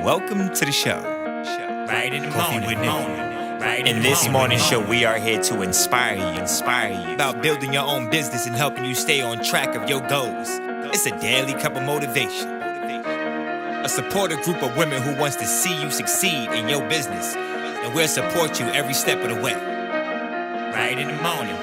Welcome to the show. Right in the Coffee morning, with Nikkie. right In this morning show, we are here to inspire you about building your own business and helping you stay on track of your goals. It's a daily cup of motivation. A supportive group of women who wants to see you succeed in your business, and we'll support you every step of the way. right in the morning.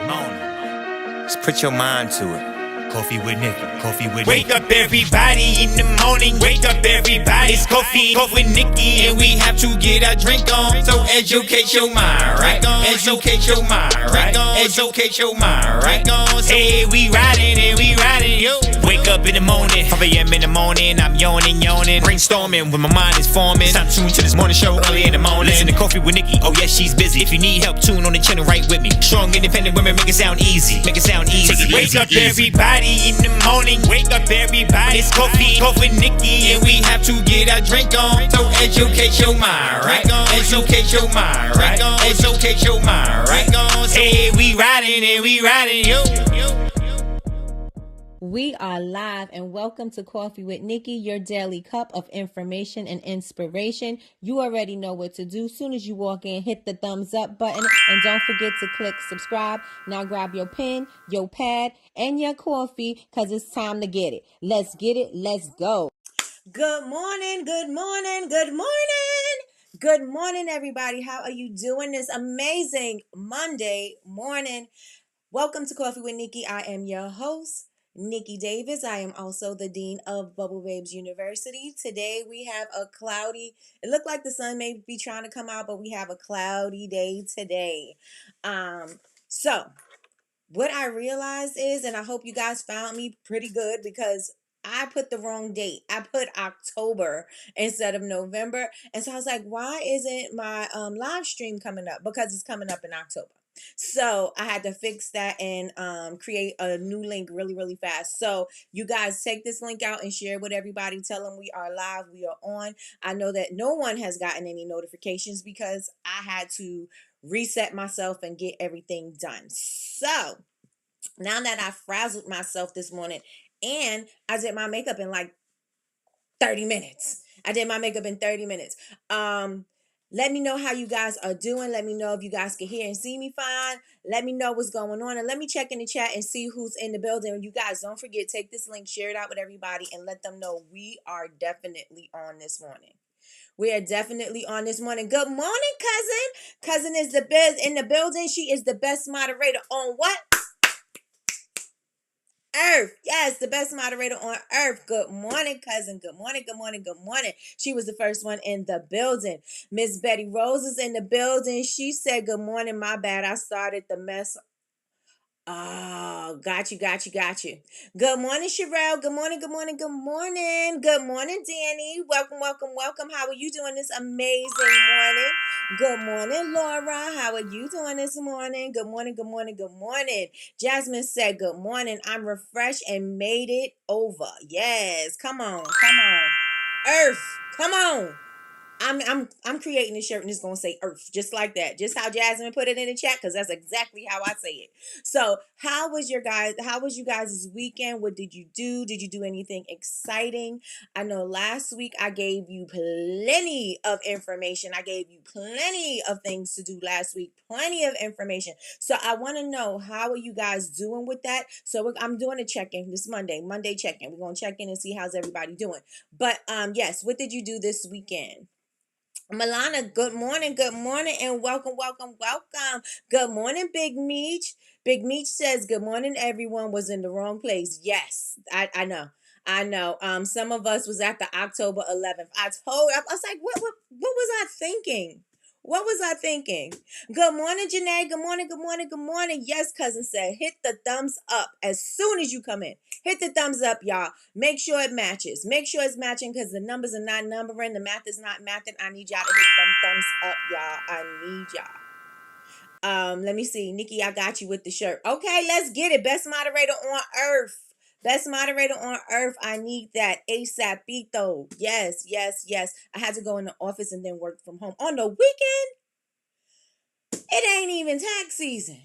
Just put your mind to it. Coffee with Nikkie. Wake up everybody in the morning, wake up everybody. It's coffee with Nikkie, and we have to get our drink on. So educate your mind, right? Educate your mind, right? Educate your mind, right? Hey, we riding and we riding, yo. Wake up in the morning, 5 a.m. in the morning, I'm yawning, brainstorming when my mind is forming. Time to tune to this morning show early in the morning. Listen to Coffee with Nikkie, oh yes, she's busy. If you need help, tune on the channel right with me. Strong, independent women, make it sound easy. Take it wake up everybody in the morning, wake up everybody. It's coffee with Nikkie, and we have to get our drink on. So educate your mind, right? Educate your mind, right? Educate your mind, right? Hey, we riding and we riding, yo. We are live and welcome to Coffee with Nikkie, your daily cup of information and inspiration. You already know what to do. Soon as you walk in, hit the thumbs up button and don't forget to click subscribe. Now grab your pen, your pad, and your coffee because it's time to get it. Let's get it. Let's go. Good morning. Good morning. Good morning. Good morning, everybody. How are you doing this amazing Monday morning? Welcome to Coffee with Nikkie. I am your host, Nikki Davis. I am also the Dean of Bubble Babes University. Today we have a cloudy, it looked like the sun may be trying to come out, but we have a cloudy day today. So what I realized is, and I hope you guys found me pretty good because I put the wrong date. I put October instead of November. And so I was like, why isn't my live stream coming up? Because it's coming up in October. So I had to fix that and create a new link really fast. So you guys take this link out and share it with everybody. Tell them we are live, we are on. I know that no one has gotten any notifications because I had to reset myself and get everything done. So now that I frazzled myself this morning and I did my makeup in like 30 minutes. Let me know how you guys are doing. Let me know if you guys can hear and see me fine. Let me know what's going on. And let me check in the chat and see who's in the building. And you guys, don't forget, take this link, share it out with everybody, and let them know we are definitely on this morning. We are definitely on this morning. Good morning, cousin. Cousin is the best in the building. She is the best moderator on what? Earth. Yes, the best moderator on earth. Good morning, cousin. Good morning. She was the first one in the building. Miss Betty Rose is in the building. She said, good morning. My bad. I started the mess. Oh, got you. Good morning, Sherelle. Good morning. Good morning, Danny. Welcome. How are you doing this amazing morning? Good morning, Laura. How are you doing this morning? Good morning. Jasmine said, good morning. I'm refreshed and made it over. Yes, come on. Earth, come on. I'm creating a shirt and it's gonna say Earth, just like that. Just how Jasmine put it in the chat, because that's exactly how I say it. So how was you guys' weekend? What did you do? Did you do anything exciting? I know last week I gave you plenty of information. I gave you plenty of things to do last week, plenty of information. So I want to know, how are you guys doing with that? So I'm doing a check-in this Monday check-in. We're gonna check in and see how's everybody doing. But yes, what did you do this weekend? Milana, good morning, and welcome. Good morning, Big Meech. Big Meech says, good morning, everyone was in the wrong place. Yes, I know. Some of us was at the October 11th. I was like, what was I thinking? Good morning, Janae. Good morning. Yes, cousin said, hit the thumbs up as soon as you come in. Hit the thumbs up, y'all. Make sure it matches. Make sure it's matching because the numbers are not numbering. The math is not mathing. I need y'all to hit them thumbs up, y'all. I need y'all. Let me see. Nikki, I got you with the shirt. Okay, let's get it. Best moderator on earth. I need that ASAPito. Yes. I had to go in the office and then work from home. On the weekend, it ain't even tax season.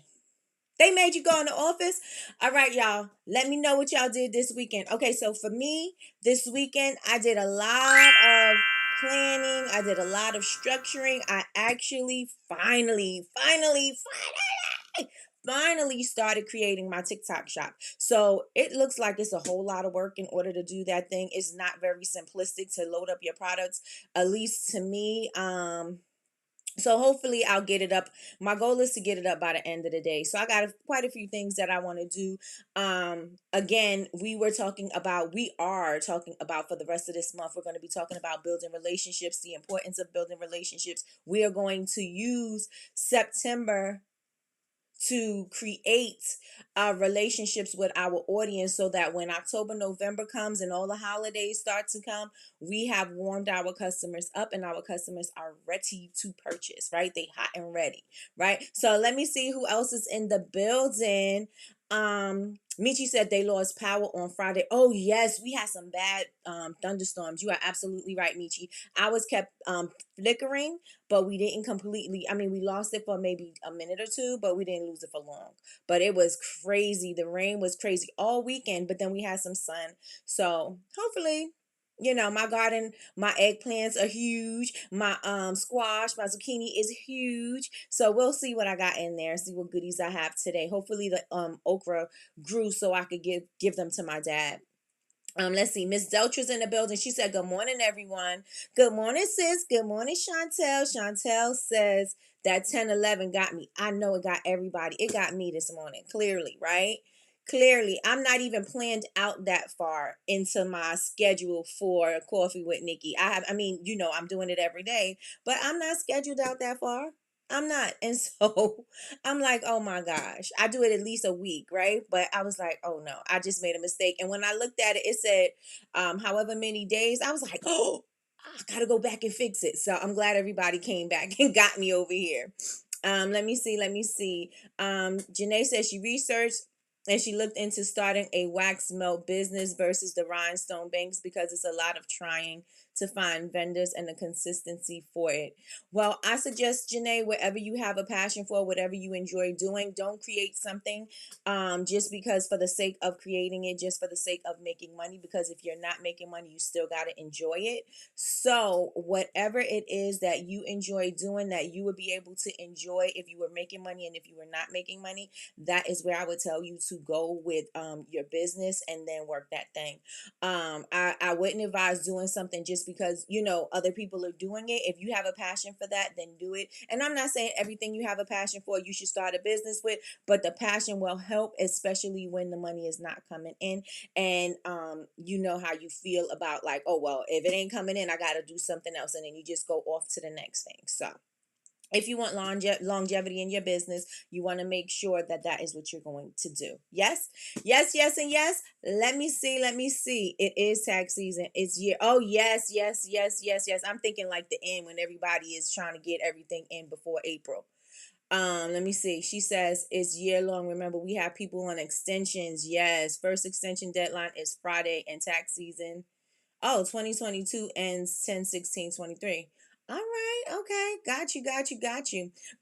They made you go in the office? All right, y'all. Let me know what y'all did this weekend. Okay, so for me, this weekend, I did a lot of planning. I did a lot of structuring. I actually finally started creating my TikTok shop. So it looks like it's a whole lot of work in order to do that thing. It's not very simplistic to load up your products, at least to me. So hopefully I'll get it up. My goal is to get it up by the end of the day. So I got quite a few things that I want to do. Again, we are talking about for the rest of this month, we're going to be talking about building relationships, the importance of building relationships. We are going to use September to create relationships with our audience so that when October, November comes and all the holidays start to come, we have warmed our customers up and our customers are ready to purchase, right? They hot and ready, right? So let me see who else is in the building. Michi said they lost power on Friday. Oh yes, we had some bad thunderstorms. You are absolutely right, Michi. Ours kept flickering, but we didn't completely. I mean, we lost it for maybe a minute or two, but we didn't lose it for long. But it was crazy. The rain was crazy all weekend, but then we had some sun. So hopefully, my garden, my eggplants are huge. My squash, my zucchini is huge. So we'll see what I got in there, see what goodies I have today. Hopefully the okra grew so I could give them to my dad. Let's see. Miss Deltra's in the building. She said, "Good morning, everyone." Good morning, sis. Good morning, Chantel. Chantel says that 10-11 got me. I know it got everybody. It got me this morning. Clearly, right? Clearly, I'm not even planned out that far into my schedule for Coffee with Nikki. I'm doing it every day, but I'm not scheduled out that far. I'm not. And so I'm like, oh my gosh, I do it at least a week, right? But I was like, oh no, I just made a mistake. And when I looked at it, it said, however many days. I was like, oh, I gotta go back and fix it. So I'm glad everybody came back and got me over here. Let me see. Janae says she researched and she looked into starting a wax melt business versus the rhinestone banks because it's a lot of trying to find vendors and the consistency for it. Well, I suggest, Janae, whatever you have a passion for, whatever you enjoy doing, don't create something just because for the sake of creating it, just for the sake of making money, because if you're not making money, you still got to enjoy it. So whatever it is that you enjoy doing that you would be able to enjoy if you were making money and if you were not making money, that is where I would tell you to go with your business and then work that thing. I wouldn't advise doing something just because other people are doing it. If you have a passion for that, then do it. And I'm not saying everything you have a passion for you should start a business with, but the passion will help, especially when the money is not coming in. And you know how you feel about like, oh well, if it ain't coming in, I gotta do something else, and then you just go off to the next thing. So if you want longevity in your business, you want to make sure that that is what you're going to do. Yes, and yes. Let me see. It is tax season. It's year. Oh, yes. I'm thinking like the end when everybody is trying to get everything in before April. Let me see. She says it's year long. Remember, we have people on extensions. Yes, first extension deadline is Friday and tax season. Oh, 2022 ends 10/16/23. All right. Okay. Got you.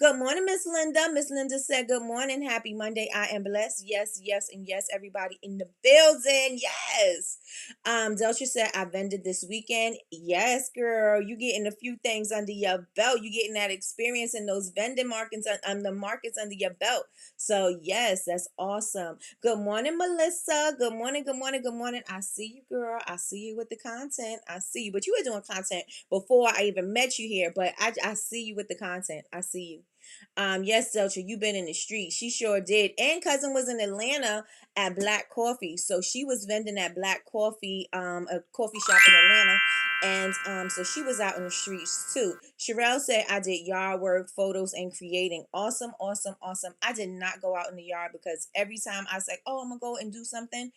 Good morning, Miss Linda. Miss Linda said, good morning. Happy Monday. I am blessed. Yes, and yes, everybody in the building. Yes. Delcia said, I vended this weekend. Yes, girl. You getting a few things under your belt. You getting that experience in those vending markets the markets under your belt. So yes, that's awesome. Good morning, Melissa. Good morning. I see you, girl. I see you with the content. I see you. But you were doing content before I even met you here. But I see you with the content. I see you. Yes, Deltra, you've been in the street. She sure did. And cousin was in Atlanta at Black Coffee. So she was vending at Black Coffee, a coffee shop in Atlanta. And so she was out in the streets too. Sherelle said, I did yard work, photos, and creating. Awesome. I did not go out in the yard because every time I said, oh, I'm going to go and do something,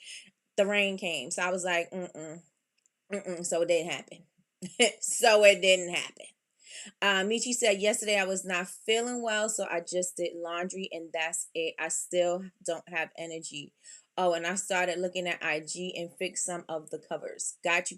the rain came. So I was like, So it didn't happen. Michi said, yesterday I was not feeling well, so I just did laundry and that's it. I still don't have energy. Oh, and I started looking at IG and fixed some of the covers. Got you.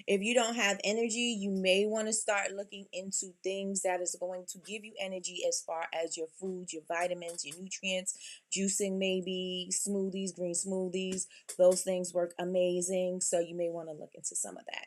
If you don't have energy, you may want to start looking into things that is going to give you energy as far as your food, your vitamins, your nutrients, juicing maybe, smoothies, green smoothies. Those things work amazing. So you may want to look into some of that.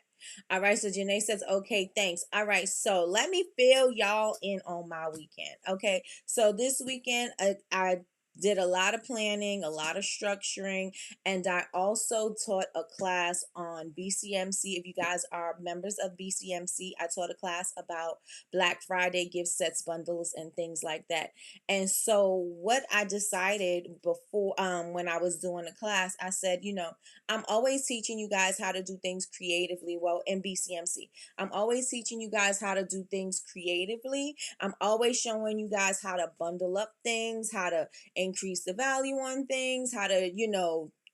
All right, so Janae says, okay, thanks. All right, so let me fill y'all in on my weekend. Okay, so this weekend, I did a lot of planning, a lot of structuring, and I also taught a class on BCMC. If you guys are members of BCMC, I taught a class about Black Friday gift sets, bundles, and things like that. And so what I decided before, when I was doing the class, I said, I'm always teaching you guys how to do things creatively. Well, in BCMC, I'm always teaching you guys how to do things creatively. I'm always showing you guys how to bundle up things, how to increase the value on things, how to,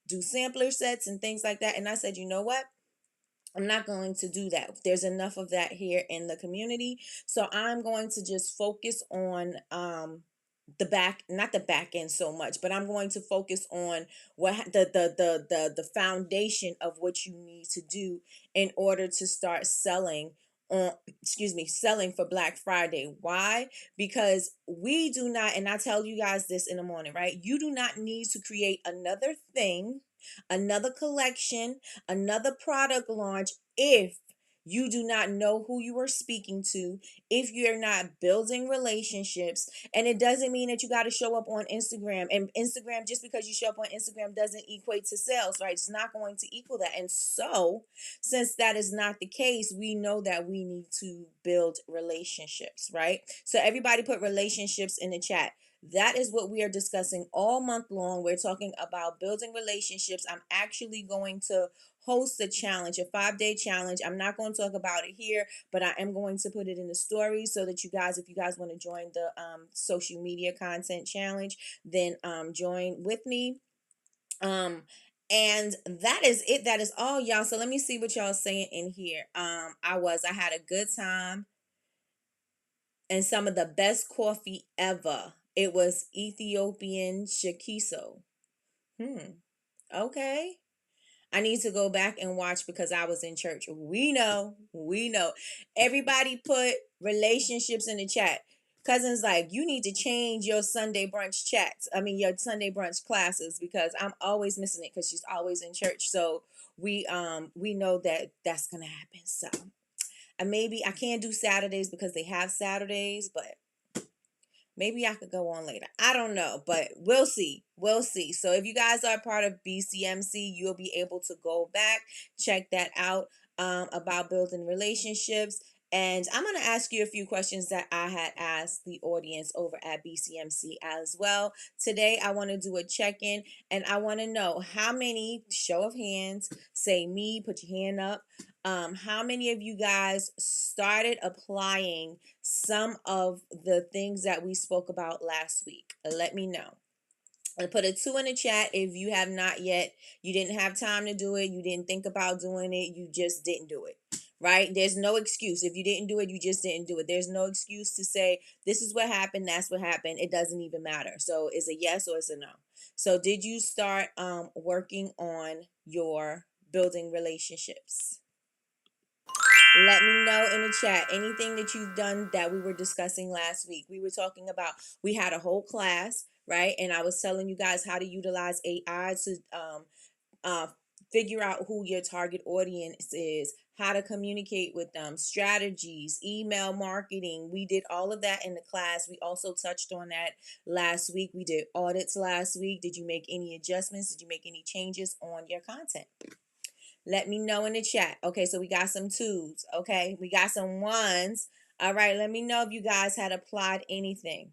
do sampler sets and things like that. And I said, you know what? I'm not going to do that. There's enough of that here in the community. So I'm going to just focus on not the back end so much, but I'm going to focus on what the foundation of what you need to do in order to start selling on selling for Black Friday. Why? Because we do not, and I tell you guys this in the morning, right? You do not need to create another thing, another collection, another product launch if you do not know who you are speaking to, if you're not building relationships. And it doesn't mean that you got to show up on Instagram. And Instagram, just because you show up on Instagram doesn't equate to sales, right? It's not going to equal that. And so, since that is not the case, we know that we need to build relationships, right? So everybody put relationships in the chat. That is what we are discussing all month long. We're talking about building relationships. I'm actually going to host a challenge, a 5-day challenge. I'm not going to talk about it here, but I am going to put it in the story so that you guys, if you guys want to join the social media content challenge, then join with me. And that is it. That is all, y'all. So let me see what y'all saying in here. I had a good time and some of the best coffee ever. It was Ethiopian shikiso. Okay. I need to go back and watch because I was in church. We know. Everybody put relationships in the chat. Cousin's like, you need to change your Sunday brunch chats. I mean, your Sunday brunch classes, because I'm always missing it because she's always in church. So we know that that's gonna happen. So maybe I can't do Saturdays because they have Saturdays, but maybe I could go on later. I don't know, but we'll see. So if you guys are part of BCMC, you'll be able to go back, check that out, about building relationships. And I'm going to ask you a few questions that I had asked the audience over at BCMC as well. Today, I want to do a check-in, and I want to know how many, show of hands, say me, put your hand up. How many of you guys started applying some of the things that we spoke about last week? Let me know. And put a 2 in the chat if you have not yet. You didn't have time to do it. You didn't think about doing it. You just didn't do it. Right? There's no excuse. If you didn't do it, you just didn't do it. There's no excuse to say, this is what happened, that's what happened. It doesn't even matter. So it's a yes or it's a no. So did you start working on your building relationships? Let me know in the chat anything that you've done that we were discussing last week. We were talking about, we had a whole class, right? And I was telling you guys how to utilize AI to figure out who your target audience is, how to communicate with them, strategies, email marketing. We did all of that in the class. We also touched on that last week. We did audits last week. Did you make any adjustments? Did you make any changes on your content? Let me know in the chat. Okay, so we got some 2s. Okay, we got some 1s. All right, let me know if you guys had applied anything.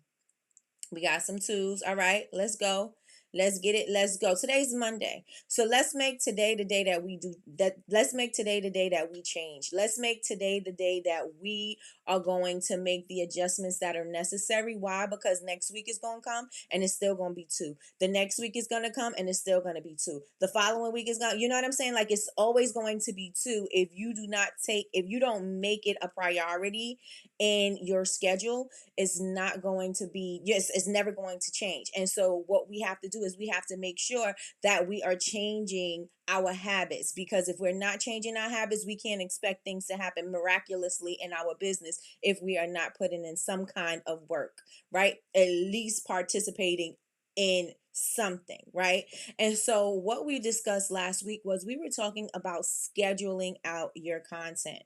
We got some 2s. All right, let's go. Let's get it. Let's go. Today's Monday. So let's make today the day that we do that. Let's make today the day that we change. Let's make today the day that we are going to make the adjustments that are necessary. Why? Because next week is going to come and it's still going to be 2. The next week is going to come and it's still going to be 2. The following week is going, you know what I'm saying? Like, it's always going to be 2 if you don't make it a priority in your schedule. It's not going to be, yes, it's never going to change. And so what we have to do is we have to make sure that we are changing our habits, because if we're not changing our habits, we can't expect things to happen miraculously in our business if we are not putting in some kind of work, right? At least participating in something, right? And so what we discussed last week was we were talking about scheduling out your content.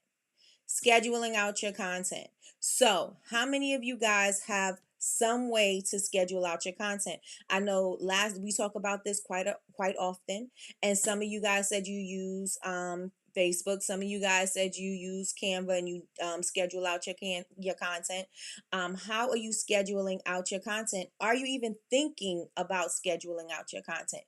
Scheduling out your content. So, how many of you guys have some way to schedule out your content? I know last we talk about this quite often, and some of you guys said you use Facebook. Some of you guys said you use Canva and you schedule out your content. How are you scheduling out your content? Are you even thinking about scheduling out your content?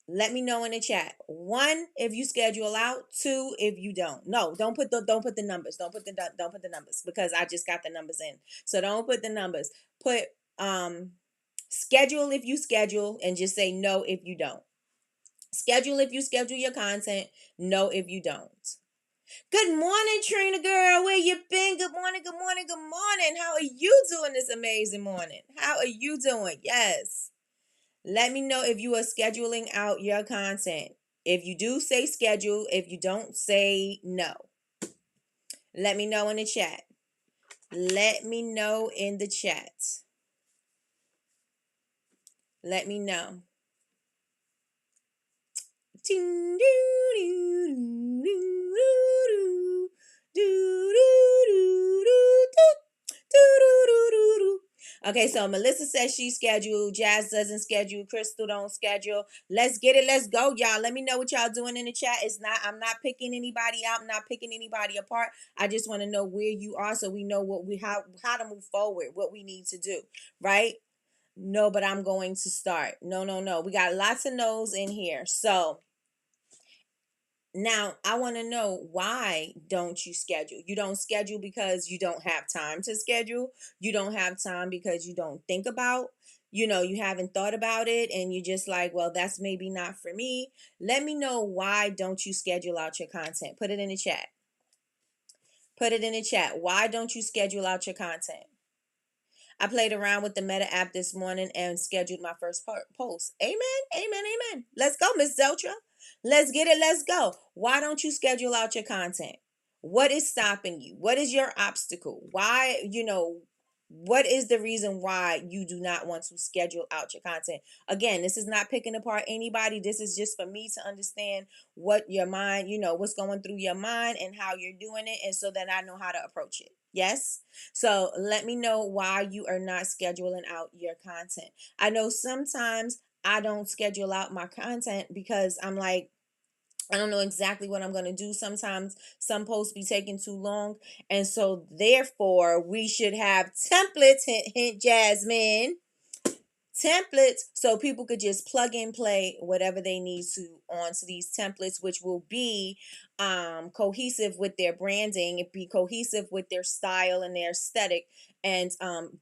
Let me know in the chat. 1, if you schedule out. 2, if you don't. No, don't put the numbers. Don't put the numbers because I just got the numbers in. So don't put the numbers. Put schedule if you schedule and just say no if you don't. Schedule if you schedule your content. No if you don't. Good morning, Trina girl. Where you been? Good morning, good morning, good morning. How are you doing this amazing morning? How are you doing? Yes. Let me know if you are scheduling out your content. If you do, say schedule. If you don't, say no. Let me know in the chat. Let me know in the chat. Let me know. Ding, doo, doo, doo, doo, doo, doo, doo, doo, doo. Okay, so Melissa says she's scheduled. Jazz doesn't schedule. Crystal don't schedule. Let's get it. Let's go, y'all. Let me know what y'all doing in the chat. I'm not picking anybody out. I'm not picking anybody apart. I just want to know where you are so we know how to move forward, what we need to do, right? No, but I'm going to start. No. We got lots of no's in here. So now, I want to know, why don't you schedule? You don't schedule because you don't have time to schedule. You don't have time because you don't think about, you haven't thought about it and you just like, well, that's maybe not for me. Let me know, why don't you schedule out your content? Put it in the chat. Put it in the chat. Why don't you schedule out your content? I played around with the Meta app this morning and scheduled my first post. Amen, amen, amen. Let's go, Miss Zeltra. Let's get it. Let's go. Why don't you schedule out your content? What is stopping you? What is your obstacle? Why, what is the reason why you do not want to schedule out your content? Again, this is not picking apart anybody. This is just for me to understand what your mind, what's going through your mind and how you're doing it, and so that I know how to approach it. Yes? So let me know why you are not scheduling out your content. I know sometimes I don't schedule out my content because I'm like, I don't know exactly what I'm going to do. Sometimes some posts be taking too long. And so therefore we should have templates, hint, hint, Jasmine. Templates, so people could just plug and play whatever they need to onto these templates, which will be cohesive with their branding, it be cohesive with their style and their aesthetic, and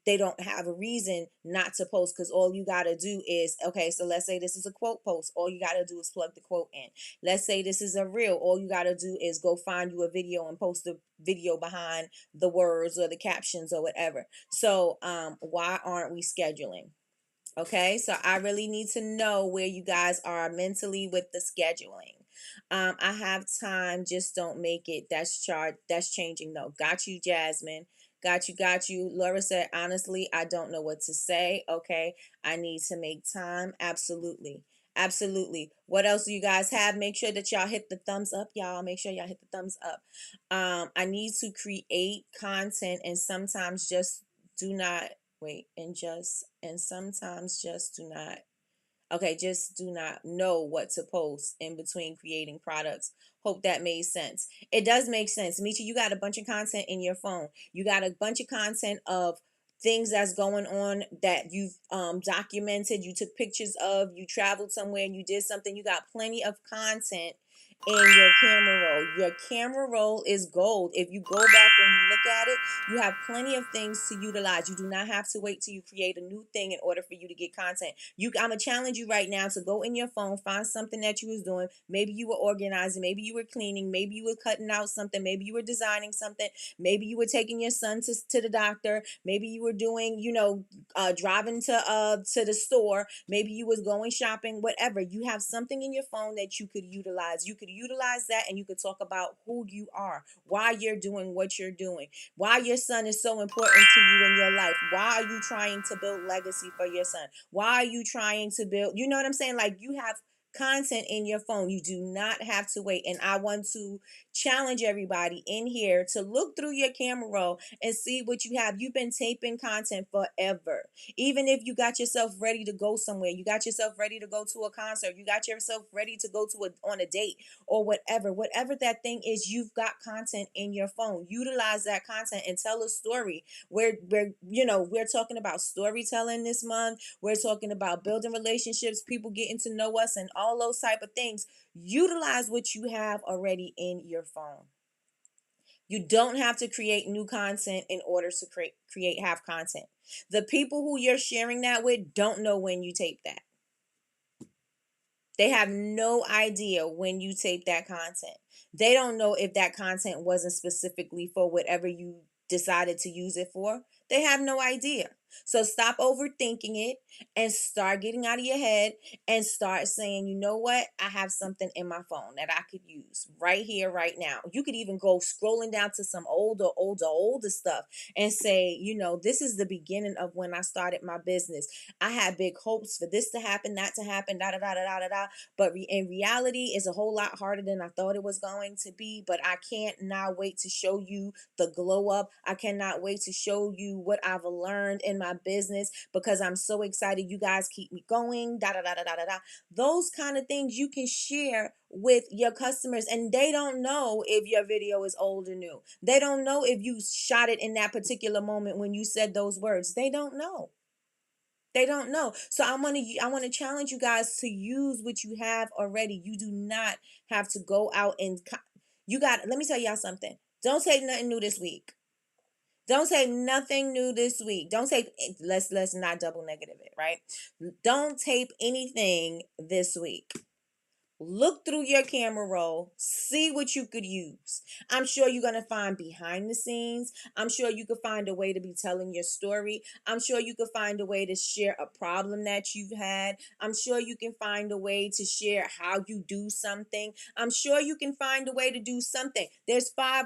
they don't have a reason not to post, because all you got to do is, okay, so let's say this is a quote post, all you got to do is plug the quote in. Let's say this is a reel, all you got to do is go find you a video and post the video behind the words or the captions or whatever. So why aren't we scheduling? Okay, so I really need to know where you guys are mentally with the scheduling. I have time, just don't make it. That's changing though. Got you, Jasmine. Got you. Laura said, honestly, I don't know what to say. Okay, I need to make time. Absolutely. Absolutely. What else do you guys have? Make sure that y'all hit the thumbs up, y'all. Make sure y'all hit the thumbs up. I need to create content and sometimes just do not and sometimes just do not know what to post in between creating products. Hope that made sense. It does make sense. Michi, you got a bunch of content in your phone. You got a bunch of content of things that's going on that you've documented, you took pictures of, you traveled somewhere and you did something. You got plenty of content in your camera roll. Your camera roll is gold. If you go back and you look at it, you have plenty of things to utilize. You do not have to wait till you create a new thing in order for you to get content. I'm gonna challenge you right now to go in your phone, find something that you was doing. Maybe you were organizing, maybe you were cleaning, maybe you were cutting out something, maybe you were designing something, maybe you were taking your son to the doctor, maybe you were doing, driving to the store, maybe you was going shopping, whatever. You have something in your phone that you could utilize. You could could utilize that and you could talk about who you are, why you're doing what you're doing, why your son is so important to you in your life. Why are you trying to build legacy for your son? Why are you trying to build, you know what I'm saying? Like, you have content in your phone. You do not have to wait. And I want to challenge everybody in here to look through your camera roll and see what you have. You've been taping content forever. Even if you got yourself ready to go somewhere, you got yourself ready to go to a concert, you got yourself ready to go to on a date or whatever that thing is, you've got content in your phone. Utilize that content and tell a story. We're talking about storytelling this month. We're talking about building relationships, people getting to know us, and all those type of things. Utilize what you have already in your phone. You don't have to create new content in order to have content. The people who you're sharing that with don't know when you tape that. They have no idea when you tape that content. They don't know if that content wasn't specifically for whatever you decided to use it for. They have no idea. So stop overthinking it and start getting out of your head and start saying, you know what? I have something in my phone that I could use right here, right now. You could even go scrolling down to some older stuff and say, this is the beginning of when I started my business. I had big hopes for this to happen, that to happen, da da da da da da. But in reality, it's a whole lot harder than I thought it was going to be. But I can't now wait to show you the glow up. I cannot wait to show you what I've learned in my business because I'm so excited. You guys keep me going, da da da da da da da. Those kind of things you can share with your customers, and they don't know if your video is old or new. They don't know if you shot it in that particular moment when you said those words. They don't know. They don't know. So I want to challenge you guys to use what you have already. You do not have to go out and let me tell y'all something. Don't take nothing new this week. Don't say nothing new this week. Don't say, let's not double negative it, right? Don't tape anything this week. Look through your camera roll, see what you could use. I'm sure you're going to find behind the scenes. I'm sure you could find a way to be telling your story. I'm sure you could find a way to share a problem that you've had. I'm sure you can find a way to share how you do something. I'm sure you can find a way to do something. There's five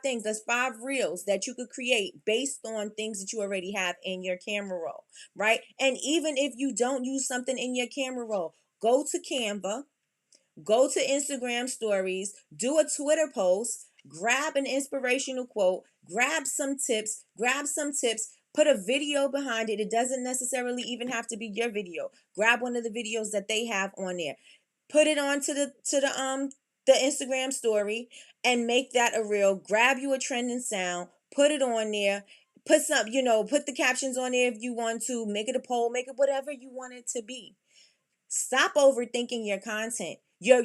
things. There's 5 reels that you could create based on things that you already have in your camera roll, right? And even if you don't use something in your camera roll, go to Canva. Go to Instagram stories, do a Twitter post, grab an inspirational quote, grab some tips, put a video behind it. It doesn't necessarily even have to be your video. Grab one of the videos that they have on there. Put it on to the Instagram story and make that a reel. Grab you a trending sound, put it on there. Put put the captions on there if you want to. Make it a poll, make it whatever you want it to be. Stop overthinking your content. You're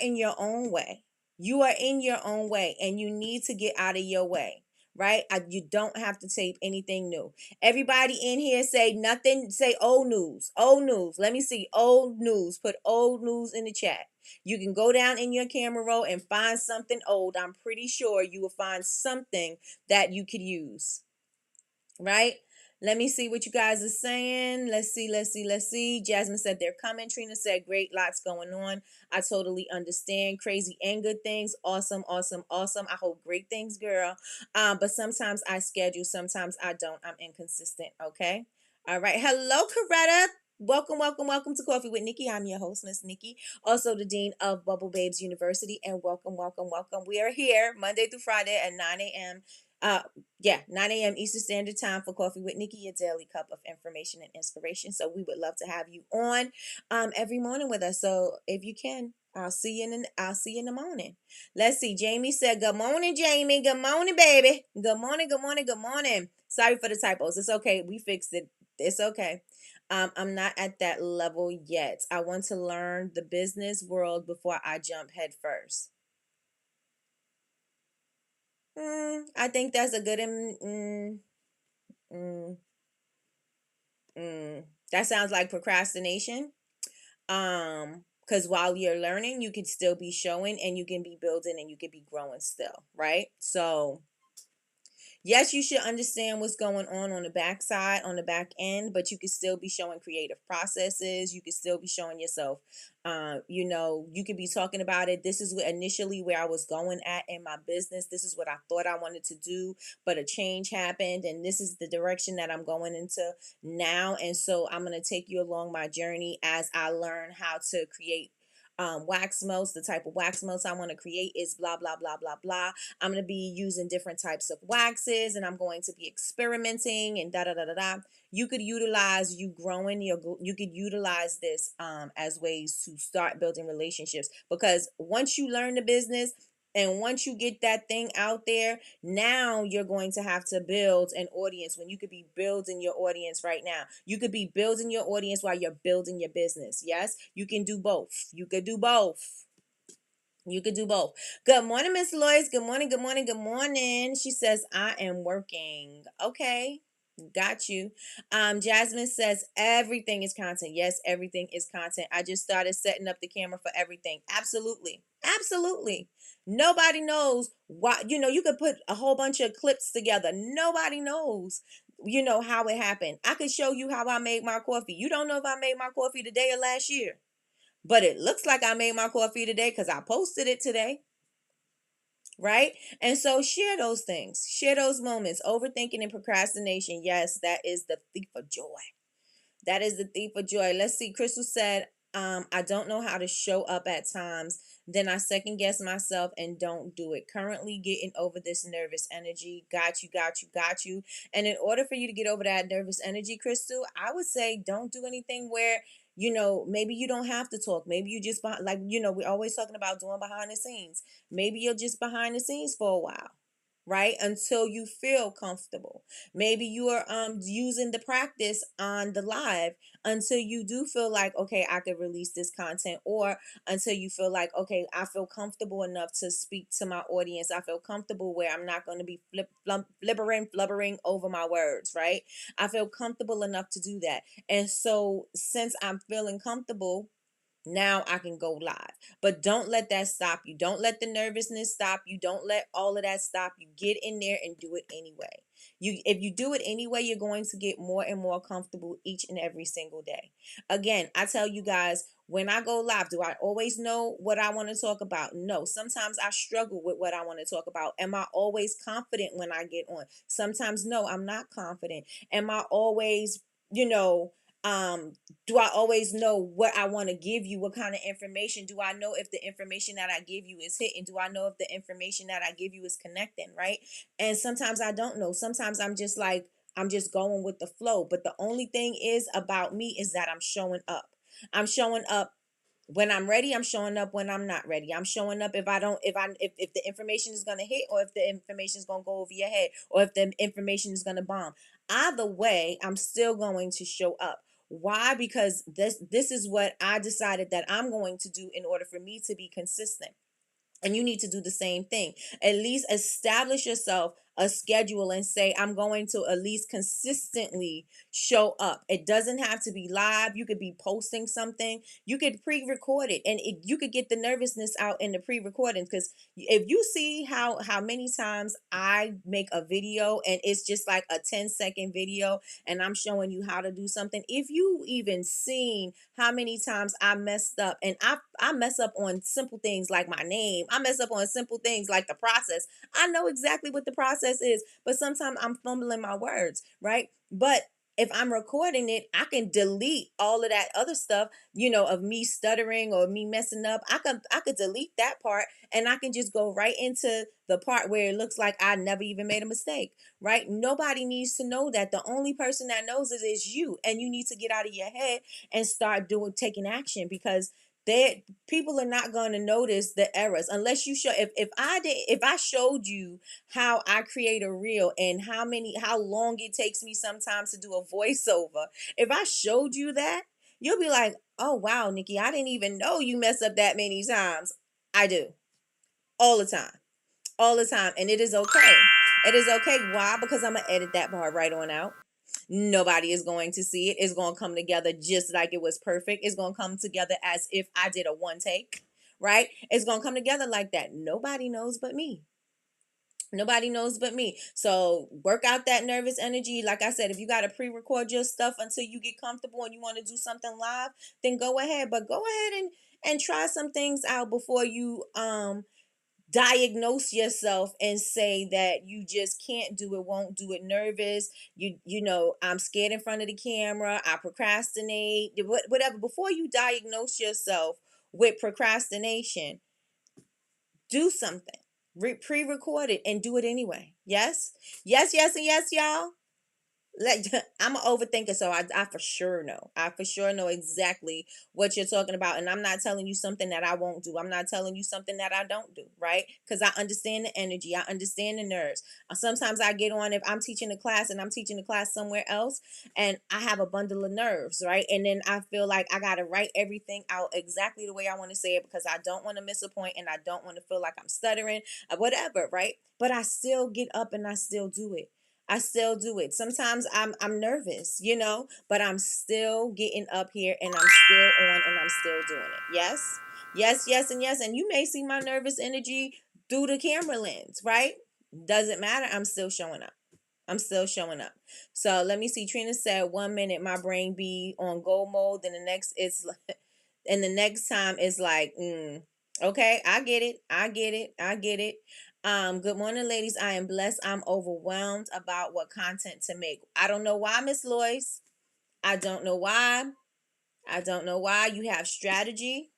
in your own way. You are in your own way and you need to get out of your way, right? You don't have to tape anything new. Everybody in here say nothing, say old news. Old news. Let me see old news. Put old news in the chat. You can go down in your camera roll and find something old. I'm pretty sure you will find something that you could use, right? Let me see what you guys are saying. Let's see. Jasmine said they're coming. Trina said great, lots going on. I totally understand. Crazy and good things. Awesome. I hope great things, girl. But sometimes I schedule, sometimes I don't. I'm inconsistent. Okay. All right. Hello, Coretta. Welcome to Coffee with Nikki. I'm your host, Miss Nikki, also the Dean of Bubble Babes University. And welcome. We are here Monday through Friday at 9 a.m. 9 a.m. Eastern Standard Time for Coffee with Nikki, your daily cup of information and inspiration. So we would love to have you on every morning with us. So if you can, I'll see you in the morning. Let's see. Jamie said, "Good morning, Jamie. Good morning, baby. Good morning. Sorry for the typos. It's okay. We fixed it. It's okay. I'm not at that level yet. I want to learn the business world before I jump head first." I think that's a good. That sounds like procrastination. Because while you're learning, you can still be showing, and you can be building, and you can be growing still, right? So Yes, you should understand what's going on the backside, on the back end, but you could still be showing creative processes. You could still be showing yourself. You could be talking about it. This is initially where I was going at in my business. This is what I thought I wanted to do, but a change happened, and this is the direction that I'm going into now. And so I'm going to take you along my journey as I learn how to create wax melts. The type of wax melts I want to create is blah blah blah blah blah. I'm going to be using different types of waxes, and I'm going to be experimenting and da da da da da. You could utilize you could utilize this as ways to start building relationships, because once you learn the business and once you get that thing out there, now you're going to have to build an audience when you could be building your audience right now. You could be building your audience while you're building your business. Yes, you can do both. You could do both. You could do both. Good morning, Miss Lois. Good morning, good morning, good morning. She says, I am working. Okay. Got you. Jasmine says everything is content. Yes, everything is content. I just started setting up the camera for everything. Absolutely. Absolutely. Nobody knows why, you could put a whole bunch of clips together. Nobody knows, how it happened. I could show you how I made my coffee. You don't know if I made my coffee today or last year. But it looks like I made my coffee today because I posted it today. Right? And so share those things, share those moments. Overthinking and procrastination. Yes, that is the thief of joy. That is the thief of joy. Let's see. Crystal said, I don't know how to show up at times. Then I second guess myself and don't do it. Currently getting over this nervous energy. Got you, got you, got you. And in order for you to get over that nervous energy, Crystal, I would say don't do anything where, maybe you don't have to talk. Maybe you just, we're always talking about doing behind the scenes. Maybe you're just behind the scenes for a while, right? Until you feel comfortable. Maybe you are using the practice on the live until you do feel like, okay, I could release this content, or until you feel like, okay, I feel comfortable enough to speak to my audience. I feel comfortable where I'm not going to be flubbering over my words, right? I feel comfortable enough to do that. And so since I'm feeling comfortable, now I can go live. But don't let that stop you. Don't let the nervousness stop you. Don't let all of that stop you. Get in there and do it anyway. If you do it anyway, you're going to get more and more comfortable each and every single day. Again, I tell you guys, when I go live, do I always know what I want to talk about? No. Sometimes I struggle with what I want to talk about. Am I always confident when I get on? Sometimes no, I'm not confident. Am I always, do I always know what I want to give you? What kind of information? Do I know if the information that I give you is hitting? Do I know if the information that I give you is connecting, right? And sometimes I don't know. Sometimes I'm just like, I'm just going with the flow. But the only thing is about me is that I'm showing up. I'm showing up when I'm ready. I'm showing up when I'm not ready. I'm showing up if the information is going to hit, or if the information is going to go over your head, or if the information is going to bomb. Either way, I'm still going to show up. Why? Because this is what I decided that I'm going to do in order for me to be consistent. And you need to do the same thing. At least establish yourself a schedule and say, I'm going to at least consistently show up. It doesn't have to be live. You could be posting something. You could pre-record it, and you could get the nervousness out in the pre-recording. Because if you see how many times I make a video and it's just like a 10-second video and I'm showing you how to do something, if you even seen how many times I messed up, and I mess up on simple things like my name. I mess up on simple things like the process. I know exactly what the process is, but sometimes I'm fumbling my words, right? But if I'm recording it, I can delete all of that other stuff, of me stuttering or me messing up. I could delete that part, and I can just go right into the part where it looks like I never even made a mistake, right? Nobody needs to know that. The only person that knows it is you, and you need to get out of your head and start taking action, because people are not going to notice the errors unless you show. If I showed you how I create a reel and how long it takes me sometimes to do a voiceover, if I showed you that, you'll be like, oh wow, Nikki, I didn't even know you mess up that many times. I do, all the time, and it is okay. It is okay. Why? Because I'm gonna edit that part right on out. Nobody is going to see it. It's going to come together just like it was perfect. It's going to come together as if I did a one take, right? It's going to come together like that. Nobody knows but me. Nobody knows but me. So work out that nervous energy. Like I said, if you got to pre-record your stuff until you get comfortable and you want to do something live, then go ahead. But go ahead and try some things out before you diagnose yourself and say that you just can't do it, won't do it, nervous. You know, I'm scared in front of the camera, I procrastinate, whatever. Before you diagnose yourself with procrastination, do something. Pre-record it and do it anyway. Yes, yes, yes, and yes, y'all. Like, I'm an overthinker, so I for sure know. I for sure know exactly what you're talking about. And I'm not telling you something that I won't do. I'm not telling you something that I don't do, right? Because I understand the energy. I understand the nerves. Sometimes I get on, if I'm teaching a class and I'm teaching a class somewhere else and I have a bundle of nerves, right? And then I feel like I got to write everything out exactly the way I want to say it because I don't want to miss a point and I don't want to feel like I'm stuttering or whatever, right? But I still get up and I still do it. I still do it. Sometimes I'm nervous, but I'm still getting up here and I'm still on and I'm still doing it. Yes. Yes, yes, and yes. And you may see my nervous energy through the camera lens, right? Doesn't matter. I'm still showing up. I'm still showing up. So let me see. Trina said 1 minute my brain be on go mode, then the next it's and the next time it's like, okay, I get it. I get it. I get it. Good morning, ladies. I am blessed. I'm overwhelmed about what content to make. I don't know why, Miss Lois. I don't know why. I don't know why. You have strategy.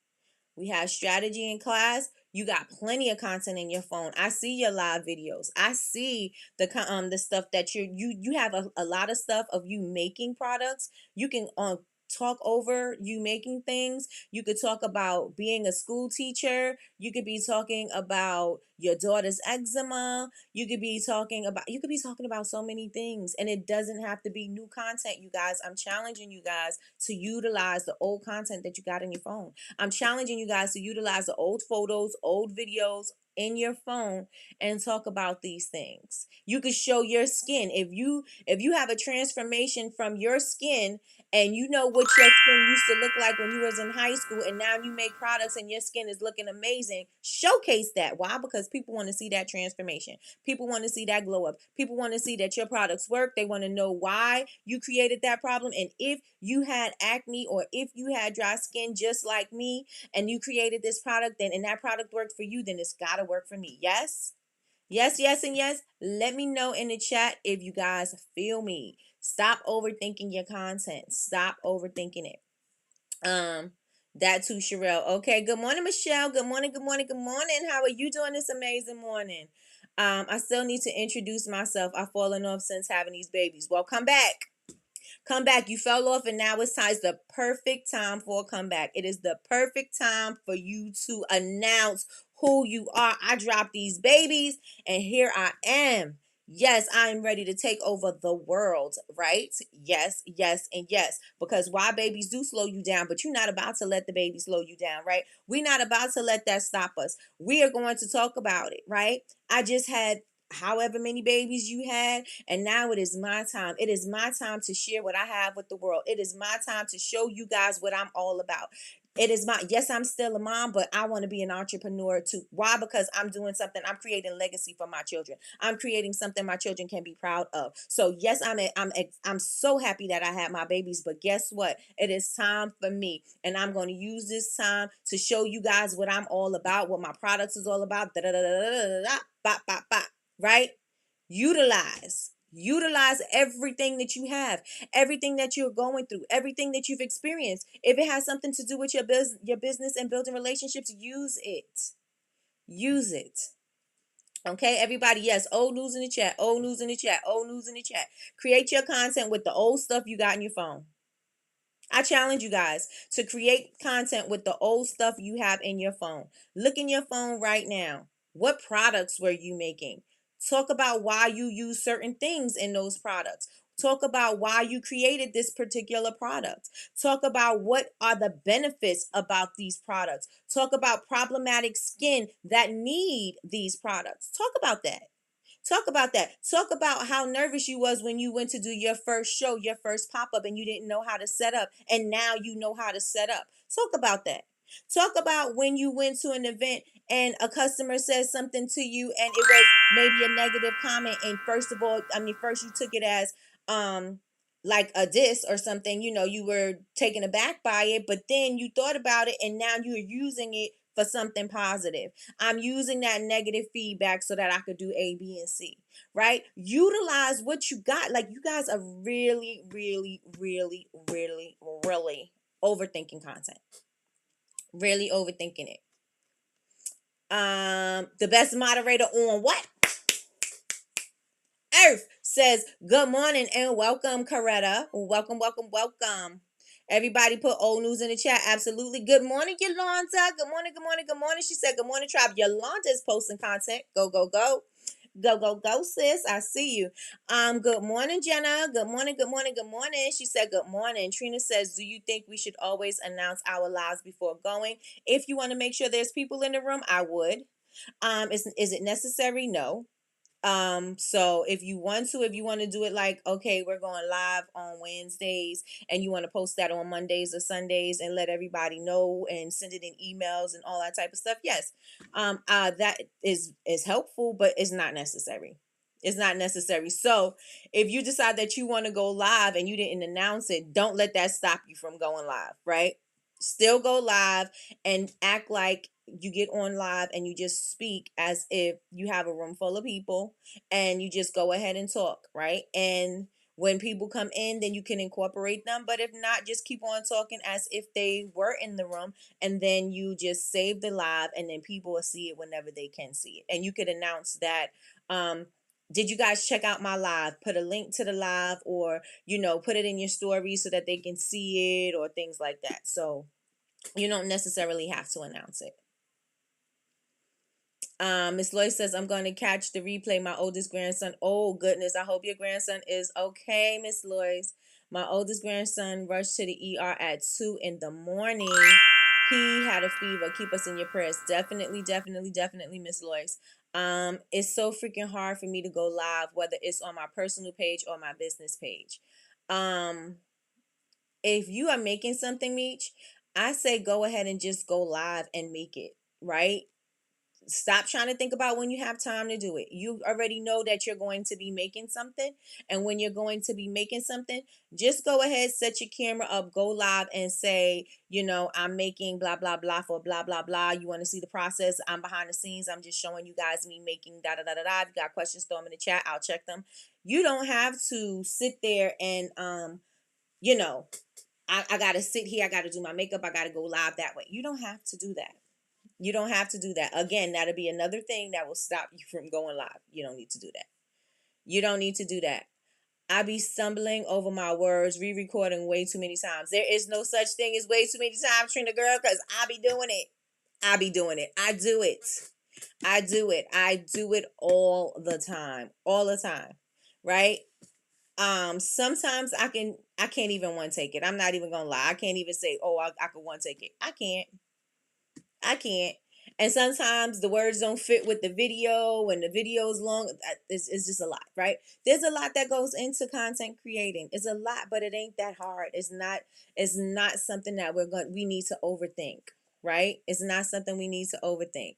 We have strategy in class. You got plenty of content in your phone. I see your live videos. I see the stuff that you have a lot of stuff of you making products. You can talk over you making things. You could talk about being a school teacher. You could be talking about your daughter's eczema. You could be talking about so many things, and it doesn't have to be new content, you guys. I'm challenging you guys to utilize the old content that you got in your phone. I'm challenging you guys to utilize the old photos, old videos in your phone and talk about these things. You could show your skin. If you have a transformation from your skin and you know what your skin used to look like when you was in high school and now you make products and your skin is looking amazing, showcase that. Why? Because people want to see that transformation. People want to see that glow up. People want to see that your products work. They want to know why you created that problem. And if you had acne or if you had dry skin just like me and you created this product then and that product worked for you, then it's got to work for me. Yes? Yes, yes, and yes. Let me know in the chat if you guys feel me. Stop overthinking your content. Stop overthinking it. That too, Sherelle. Okay, good morning, Michelle. Good morning, good morning, good morning. How are you doing this amazing morning? I still need to introduce myself. I've fallen off since having these babies. Well, come back. Come back. You fell off, and now it's time. It's the perfect time for a comeback. It is the perfect time for you to announce who you are. I dropped these babies, and here I am. Yes, I am ready to take over the world, right? Yes, yes, and yes. Because why babies do slow you down, but you're not about to let the baby slow you down, right? We're not about to let that stop us. We are going to talk about it, right? I just had however many babies you had, and now it is my time. It is my time to share what I have with the world. It is my time to show you guys what I'm all about. It is yes, I'm still a mom, but I want to be an entrepreneur too. Why? Because I'm doing something. I'm creating legacy for my children. I'm creating something my children can be proud of. So yes, I'm so happy that I had my babies, but guess what? It is time for me, and I'm going to use this time to show you guys what I'm all about, what my products is all about. Da da da da da da. Bop bop bop. Right? Utilize everything that you have, everything that you're going through, everything that you've experienced. If it has something to do with your business and building relationships, use it. Okay, everybody. Yes, old news in the chat. Old news in the chat. Old news in the chat. Create your content with the old stuff you got in your phone. I challenge you guys to create content with the old stuff you have in your phone. Look in your phone right now. What products were you making? Talk about why you use certain things in those products. Talk about why you created this particular product. Talk about what are the benefits about these products. Talk about problematic skin that need these products. Talk about that. Talk about that. Talk about how nervous you was when you went to do your first show, your first pop-up, and you didn't know how to set up. And now you know how to set up. Talk about that. Talk about when you went to an event and a customer says something to you and it was maybe a negative comment. And first of all, first you took it as like a diss or something, you were taken aback by it, but then you thought about it and now you're using it for something positive. I'm using that negative feedback so that I could do A, B, and C, right? Utilize what you got. Like, you guys are really, really, really, really, really overthinking content. Really overthinking it. The best moderator on what? Earth says, good morning and welcome, Coretta. Welcome, welcome, welcome. Everybody put old news in the chat. Absolutely. Good morning, Yolanda. Good morning, good morning, good morning. She said, good morning, tribe. Yolanda is posting content. Go, go, go. Go, go, go, sis. I see you. Good morning, Jenna. Good morning, good morning, good morning. She said, good morning. Trina says, do you think we should always announce our lives before going? If you want to make sure there's people in the room, I would. Is it necessary? No. So if you want to do it like, okay, we're going live on Wednesdays and you want to post that on Mondays or Sundays and let everybody know and send it in emails and all that type of stuff, yes. That is helpful, but it's not necessary. It's not necessary. So if you decide that you want to go live and you didn't announce it, don't let that stop you from going live, right? Still go live and act like you get on live and you just speak as if you have a room full of people and you just go ahead and talk, right? And when people come in, then you can incorporate them. But if not, just keep on talking as if they were in the room, and then you just save the live and then people will see it whenever they can see it. And you could announce that, did you guys check out my live? Put a link to the live, or put it in your story so that they can see it, or things like that. So you don't necessarily have to announce it. Miss Loy says, I'm going to catch the replay. My oldest grandson. Oh, goodness. I hope your grandson is okay, Miss Lois. My oldest grandson rushed to the ER at 2 in the morning. He had a fever. Keep us in your prayers. Definitely, definitely, definitely, Miss Lois. It's so freaking hard for me to go live, whether it's on my personal page or my business page. If you are making something, Meech, I say go ahead and just go live and make it, right? Stop trying to think about when you have time to do it. You already know that you're going to be making something. And when you're going to be making something, just go ahead, set your camera up, go live and say, I'm making blah, blah, blah for blah, blah, blah. You want to see the process? I'm behind the scenes. I'm just showing you guys me making da, da, da, da, da. If you got questions, throw them in the chat. I'll check them. You don't have to sit there and, I got to sit here. I got to do my makeup. I got to go live that way. You don't have to do that. You don't have to do that. Again, that'll be another thing that will stop you from going live. You don't need to do that. You don't need to do that. I be stumbling over my words, re-recording way too many times. There is no such thing as way too many times, Trina girl, because I be doing it. I be doing it. I do it. I do it. I do it all the time. All the time. Right? Sometimes I can't even one take it. I'm not even gonna lie. I can't even say, oh, I could one take it. I can't. And sometimes the words don't fit with the video and the video's long. It's just a lot, right? There's a lot that goes into content creating. It's a lot, but it ain't that hard. It's not something that we need to overthink, right? It's not something we need to overthink.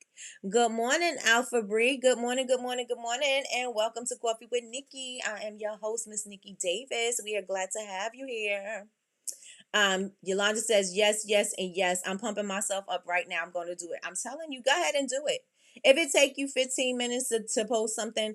Good morning, Alpha Bree. Good morning, good morning, good morning, and welcome to Coffee with Nikki. I am your host, Miss Nikki Davis. We are glad to have you here. Yolanda says, yes, yes, and yes. I'm pumping myself up right now. I'm going to do it. I'm telling you, go ahead and do it. If it take you 15 minutes to post something,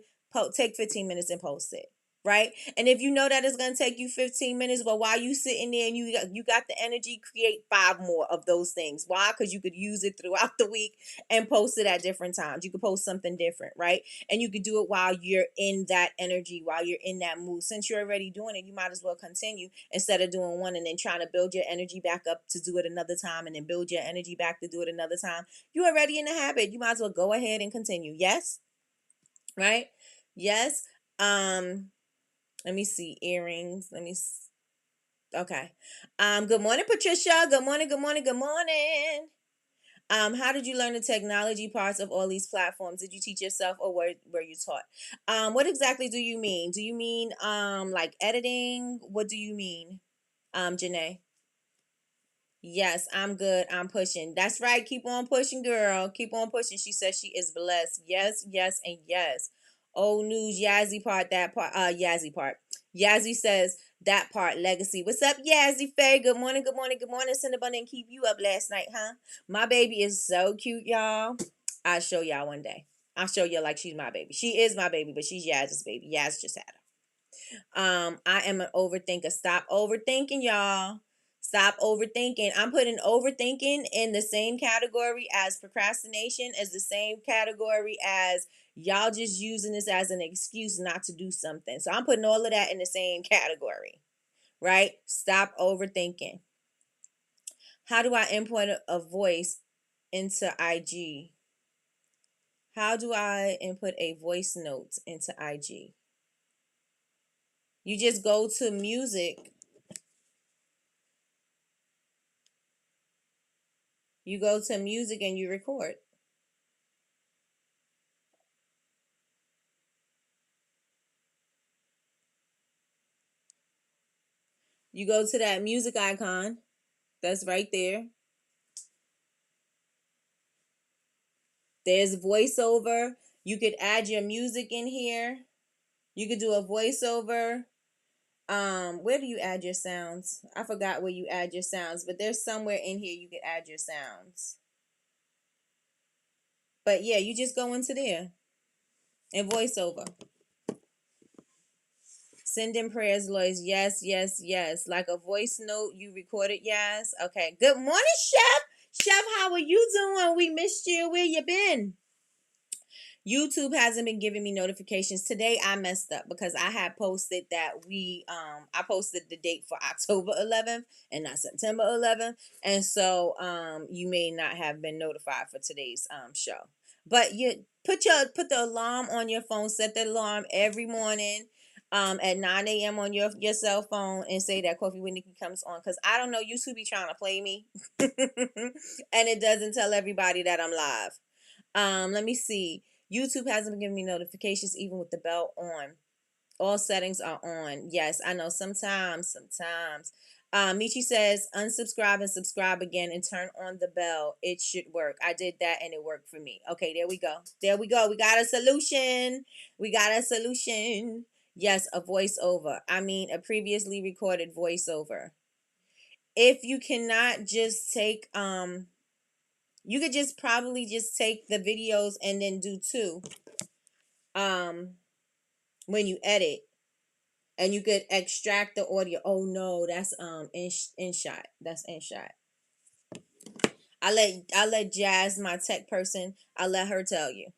take 15 minutes and post it. Right? And if you know that it's going to take you 15 minutes, but while you sitting there and you got the energy, create 5 more of those things. Why? Because you could use it throughout the week and post it at different times. You could post something different, right? And you could do it while you're in that energy, while you're in that mood. Since you're already doing it, you might as well continue instead of doing one and then trying to build your energy back up to do it another time and then build your energy back to do it another time. You're already in the habit. You might as well go ahead and continue. Yes? Right? Yes? Let me see. Earrings. Okay. Good morning, Patricia. Good morning, good morning, good morning. How did you learn the technology parts of all these platforms? Did you teach yourself or were you taught? What exactly do you mean? Do you mean like editing? What do you mean, Janae? Yes, I'm good. I'm pushing. That's right. Keep on pushing, girl. Keep on pushing. She says she is blessed. Yes, yes, and yes. Old news, Yazzie part, that part, Yazzie part. Yazzie says that part, legacy. What's up, Yazzie Faye? Good morning, good morning, good morning. Cinnabon didn't keep you up last night, huh? My baby is so cute, y'all. I'll show y'all one day. I'll show you like she's my baby. She is my baby, but she's Yaz's baby. Yaz just had her. I am an overthinker. Stop overthinking, y'all. Stop overthinking. I'm putting overthinking in the same category as procrastination, as the same category as y'all just using this as an excuse not to do something. So I'm putting all of that in the same category, right? Stop overthinking. How do I input a voice into IG? How do I input a voice note into IG? You just go to music. You go to music and you record. You go to that music icon that's right there. There's voiceover. You could add your music in here. You could do a voiceover. Where do you add your sounds? I forgot where you add your sounds, but there's somewhere in here you can add your sounds. But yeah, you just go into there and voiceover. Send in prayers, Lois. Yes, yes, yes. Like a voice note you recorded, yes. Okay. Good morning, Chef. Chef, how are you doing? We missed you. Where you been? YouTube hasn't been giving me notifications. Today I messed up because I had posted that I posted the date for October 11th and not September 11th. And so you may not have been notified for today's show. But you put the alarm on your phone, set the alarm every morning at 9 a.m. on your cell phone and say that Coffee with Nikki comes on. Because I don't know, YouTube be trying to play me. And it doesn't tell everybody that I'm live. Let me see. YouTube hasn't been giving me notifications even with the bell on. All settings are on. Yes, I know sometimes. Michi says unsubscribe and subscribe again and turn on the bell. It should work. I did that and it worked for me. Okay, there we go. There we go. We got a solution. Yes, a voiceover. I mean, a previously recorded voiceover. If you cannot just take you could just probably just take the videos and then do two when you edit, and you could extract the audio. Oh no, that's InShot. That's InShot. I let Jazz, my tech person, I let her tell you.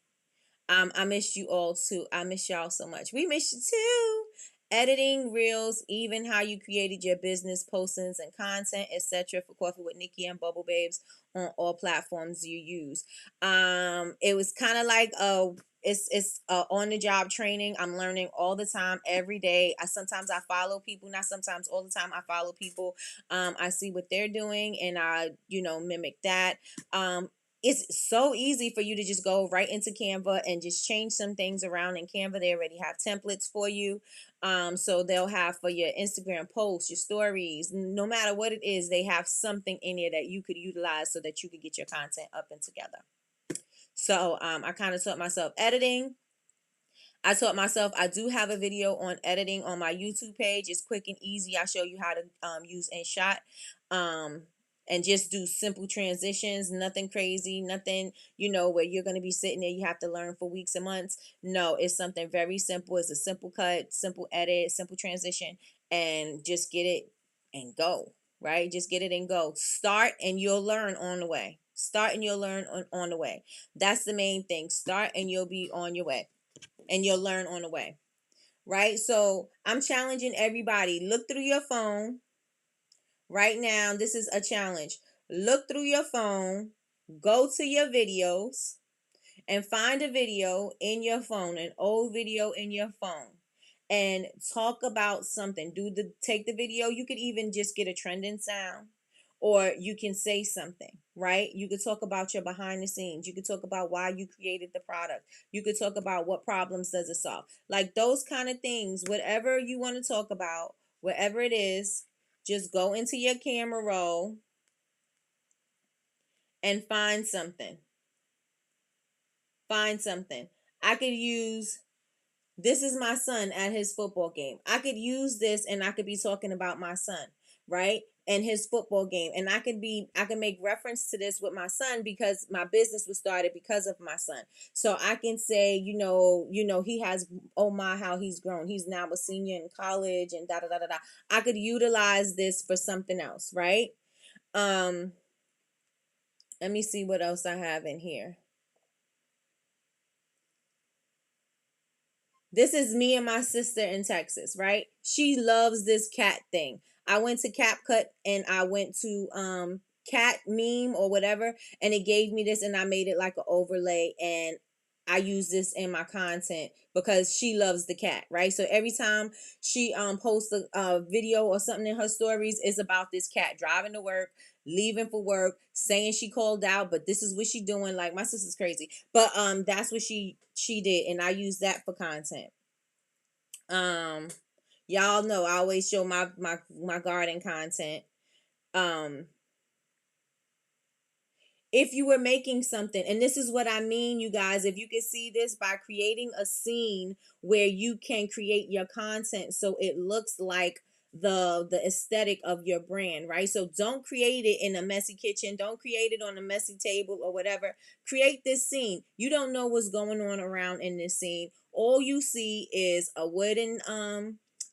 I miss you all too. I miss y'all so much. We miss you too. Editing reels, even how you created your business postings and content, etc. for Coffee with Nikki and Bubble Babes on all platforms you use. It was kind of like it's on the job training. I'm learning all the time, every day. Sometimes I follow people, not sometimes, all the time. I follow people. I see what they're doing, and I mimic that. It's so easy for you to just go right into Canva and just change some things around in Canva. They already have templates for you. So they'll have for your Instagram posts, your stories, no matter what it is, they have something in there that you could utilize so that you could get your content up and together. So I kind of taught myself editing. I taught myself, I do have a video on editing on my YouTube page. It's quick and easy. I show you how to use InShot. And just do simple transitions, nothing crazy, nothing, where you're going to be sitting there, you have to learn for weeks and months. No, it's something very simple. It's a simple cut, simple edit, simple transition, and just get it and go, right? Just get it and go. Start and you'll learn on the way. Start and you'll learn on the way. That's the main thing. Start and you'll be on your way, and you'll learn on the way, right? So I'm challenging everybody. Look through your phone. Right now, this is a challenge. Look through your phone, go to your videos, and find a video in your phone, an old video in your phone, and talk about something. Take the video. You could even just get a trending sound, or you can say something, right? You could talk about your behind the scenes. You could talk about why you created the product. You could talk about what problems does it solve. Like those kind of things, whatever you want to talk about, whatever it is. Just go into your camera roll and find something. Find something. I could use, this is my son at his football game. I could use this and I could be talking about my son, right? And his football game. And I can make reference to this with my son because my business was started because of my son. So I can say, he has, oh my, how he's grown. He's now a senior in college and da da da da da. I could utilize this for something else, right? Um, Let me see what else I have in here. This is me and my sister in Texas, right? She loves this cat thing. I went to CapCut and I went to cat meme or whatever, and it gave me this, and I made it like an overlay, and I use this in my content because she loves the cat, right? So every time she posts a video or something in her stories, it's about this cat driving to work, leaving for work, saying she called out, but this is what she doing. Like, my sister's crazy, but that's what she did, and I use that for content. um y'all know I always show my garden content. um if you were making something, and this is what I mean, you guys, if you can see this, by creating a scene where you can create your content so it looks like the aesthetic of your brand, right? So don't create it in a messy kitchen, don't create it on a messy table or whatever. Create this scene. You don't know what's going on around in this scene. All you see is a wooden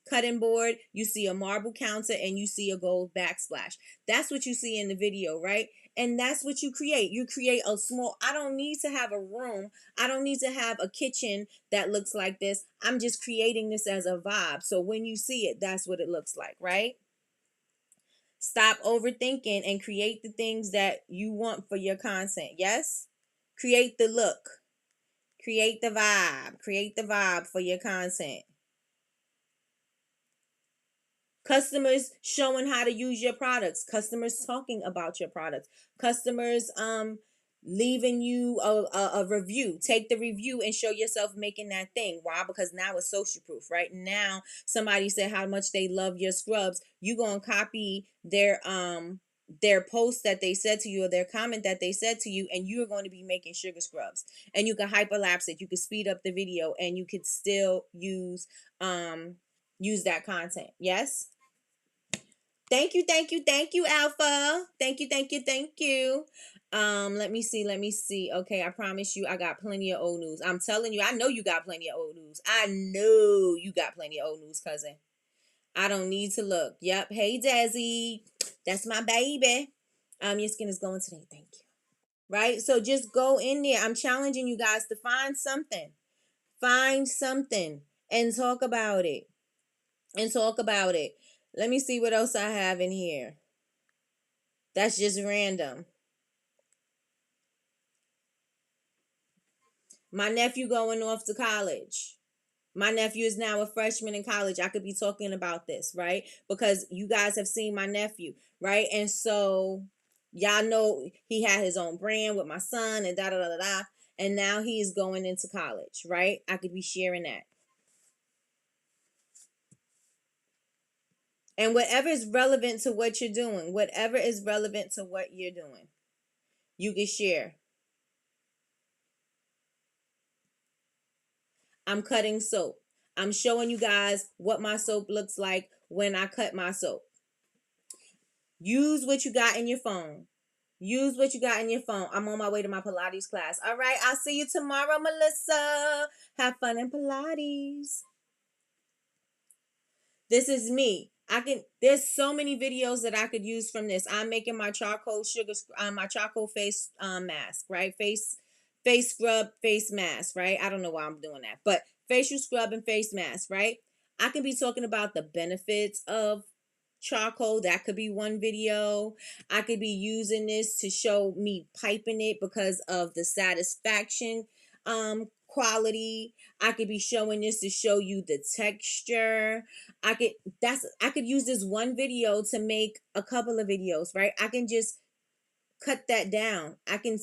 cutting board, you see a marble counter, and you see a gold backsplash. That's what you see in the video, right? And that's what you create. You create a small, I don't need to have a room, I don't need to have a kitchen that looks like this. I'm just creating this as a vibe, so when you see it, that's what it looks like, right? Stop overthinking and create the things that you want for your content. Yes, create the look, create the vibe for your content. Customers showing how to use your products, customers talking about your products, customers leaving you a review. Take the review and show yourself making that thing. Why? Because now it's social proof, right? Now somebody said how much they love your scrubs. You gonna copy their post that they said to you, or their comment that they said to you, and you're going to be making sugar scrubs. And you can hyperlapse it, you can speed up the video, and you could still use that content. Yes. Thank you, Alpha. Thank you. Let me see. Okay, I promise you I got plenty of old news. I'm telling you, I know you got plenty of old news. I know you got plenty of old news, cousin. I don't need to look. Yep. Hey, Desi. That's my baby. Your skin is glowing today. Thank you. Right? So just go in there. I'm challenging you guys to find something. Find something and talk about it. Let me see what else I have in here. That's just random. My nephew going off to college. My nephew is now a freshman in college. I could be talking about this, right? Because you guys have seen my nephew, right? And so y'all know he had his own brand with my son and da da da da da. And now he's going into college, right? I could be sharing that. And whatever is relevant to what you're doing, you can share. I'm cutting soap. I'm showing you guys what my soap looks like when I cut my soap. Use what you got in your phone. I'm on my way to my Pilates class. All right, I'll see you tomorrow, Melissa. Have fun in Pilates. This is me. There's so many videos that I could use from this. I'm making my charcoal my charcoal face mask, right? Face scrub, face mask, right? I don't know why I'm doing that, but facial scrub and face mask, right? I can be talking about the benefits of charcoal. That could be one video. I could be using this to show me piping it because of the satisfaction quality. I could be showing this to show you the texture. I could use this one video to make a couple of videos, right? I can just cut that down. I can,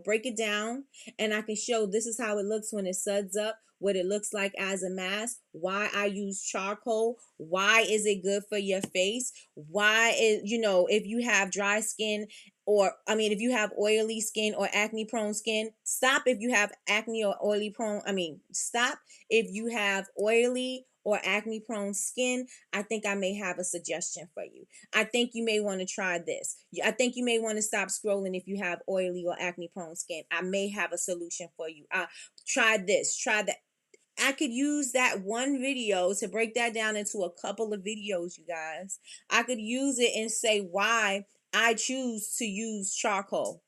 break it down, and I can show this is how it looks when it suds up. what it looks like as a mask, why I use charcoal, why is it good for your face, why is, if you have dry skin, or if you have oily skin or acne prone skin, stop. If you have acne or oily prone, stop. If you have oily or acne prone skin, I think I may have a suggestion for you. I think you may want to try this. I think you may want to stop scrolling if you have oily or acne prone skin. I may have a solution for you. Try this, try that. I could use that one video to break that down into a couple of videos, you guys. I could use it and say why I choose to use charcoal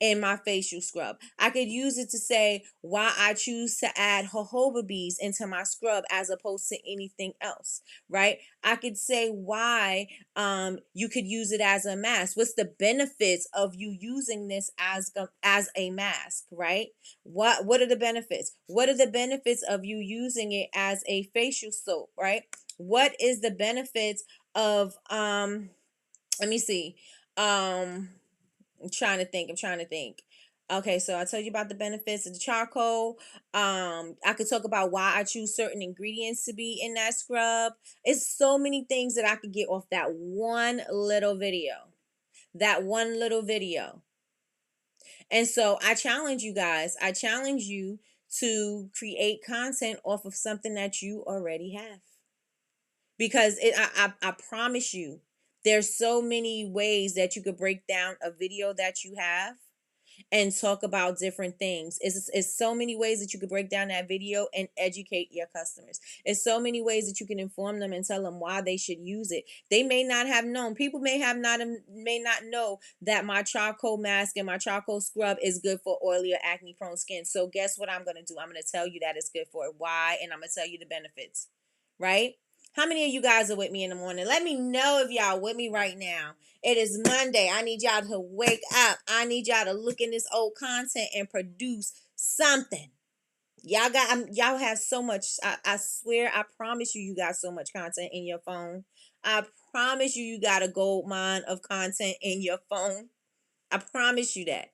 in my facial scrub. I could use it to say why I choose to add jojoba bees into my scrub as opposed to anything else, right? I could say why you could use it as a mask. What's the benefits of you using this as a mask, right? What are the benefits? What are the benefits of you using it as a facial soap, right? What is the benefits of let me see. I'm trying to think. Okay, so I told you about the benefits of the charcoal. I could talk about why I choose certain ingredients to be in that scrub. It's so many things that I could get off that one little video. That one little video. And so I challenge you guys. I challenge you to create content off of something that you already have. Because I promise you, there's so many ways that you could break down a video that you have and talk about different things. It's so many ways that you could break down that video and educate your customers. It's so many ways that you can inform them and tell them why they should use it. They may not have known. People may not know that my charcoal mask and my charcoal scrub is good for oily or acne prone skin. So guess what I'm gonna do? I'm gonna tell you that it's good for it. Why? And I'm gonna tell you the benefits. Right? How many of you guys are with me in the morning? Let me know if y'all with me right now. It is Monday. I need y'all to wake up. I need y'all to look in this old content and produce something. Y'all have so much. I swear, I promise you, you got so much content in your phone. I promise you, you got a gold mine of content in your phone. I promise you that.